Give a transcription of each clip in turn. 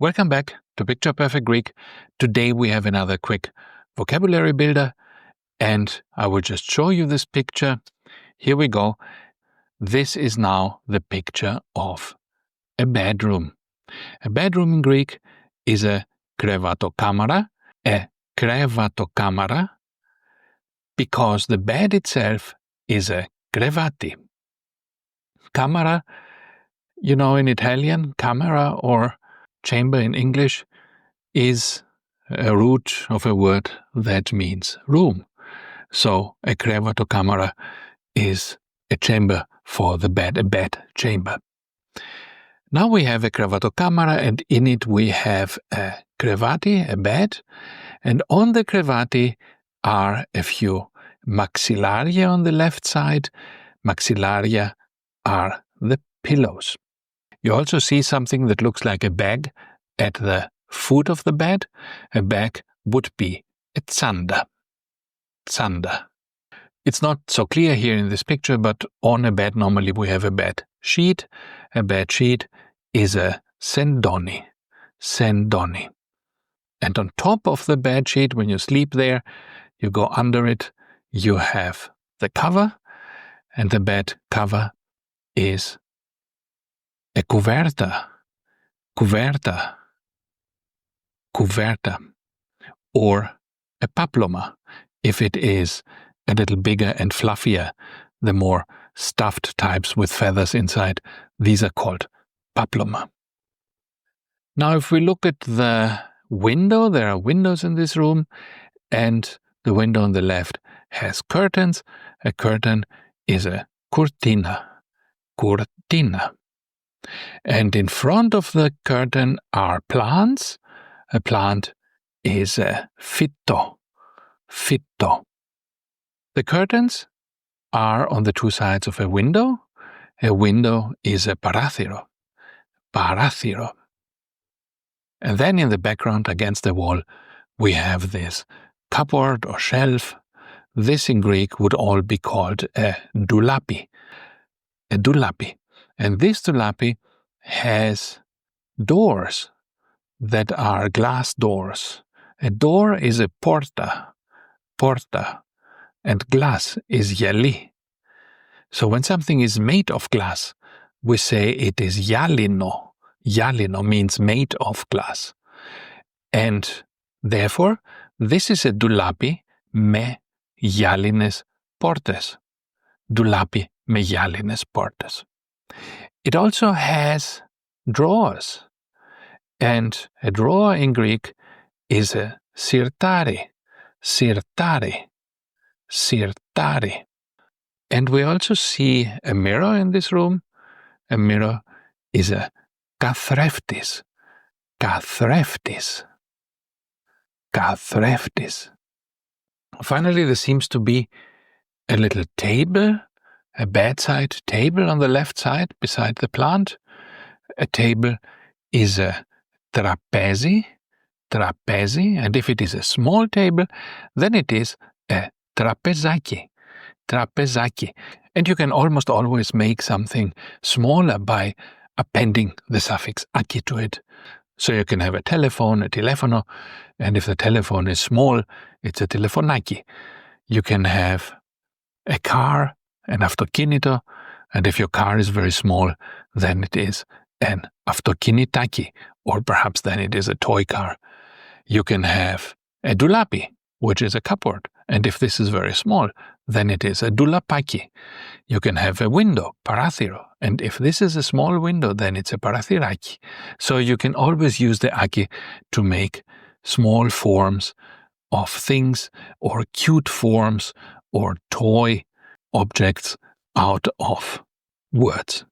Welcome back to Picture Perfect Greek. Today we have another quick vocabulary builder, and I will just show you this picture. Here we go. This is now the picture of a bedroom. A bedroom in Greek is a krevatokamera, because the bed itself is a krevati. Camera, in Italian, camera or chamber in English is a root of a word that means room. So a krevatokamera is a chamber for the bed, a bed chamber. Now we have a krevatokamera, and in it we have a krevati, a bed, and on the krevati are a few maxillaria on the left side. Maxillaria are the pillows. You also see something that looks like a bag at the foot of the bed. A bag would be a tsanda. Tsanda. It's not so clear here in this picture, but on a bed normally we have a bed sheet. A bed sheet is a sendoni. Sendoni. And on top of the bed sheet, when you sleep there, you go under it, you have the cover, and the bed cover is a coverta, coverta, coverta, or a paploma, if it is a little bigger and fluffier, the more stuffed types with feathers inside. These are called paploma. Now, if we look at the window, there are windows in this room, and the window on the left has curtains. A curtain is a cortina, cortina. And in front of the curtain are plants. A plant is a fitto, fitto. The curtains are on the two sides of a window. A window is a parathiro, parathiro. And then in the background against the wall, we have this cupboard or shelf. This in Greek would all be called a doulapi, a doulapi. And this doulapi has doors that are glass doors. A door is a porta, porta, and glass is yali. So when something is made of glass, we say it is yalino. Yalino means made of glass. And therefore, this is a doulapi me yalines portes. Doulapi me yalines portes. It also has drawers, and a drawer in Greek is a sirtari, sirtari, sirtari. And we also see a mirror in this room. A mirror is a kathreftis, kathreftis, kathreftis. Finally, there seems to be a little table, a bedside table on the left side beside the plant. A table is a trapezi, trapezi, and if it is a small table, then it is a trapezaki, trapezaki. And you can almost always make something smaller by appending the suffix aki to it. So you can have a telephone, a telefono, and if the telephone is small, it's a telefonaki. You can have a car, an αυτοκίνητο, and if your car is very small, then it is an αυτοκινητάκι, or perhaps then it is a toy car. You can have a doulapi, which is a cupboard, and if this is very small, then it is a doulapaki. You can have a window, parathiro, and if this is a small window, then it's a parathiraki. So you can always use the aki to make small forms of things, or cute forms, or toy objects out of words.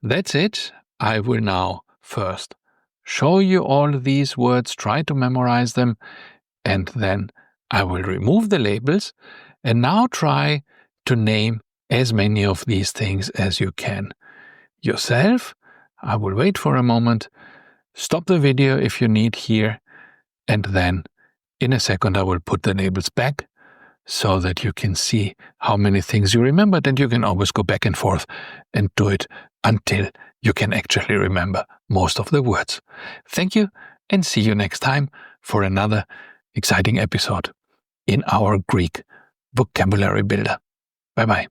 That's it. I will now first show you all these words, try to memorize them, and then I will remove the labels, and now try to name as many of these things as you can yourself. I will wait for a moment, stop the video if you need here, and then in a second I will put the labels back so that you can see how many things you remembered, and you can always go back and forth and do it until you can actually remember most of the words. Thank you, and see you next time for another exciting episode in our Greek vocabulary builder. Bye-bye.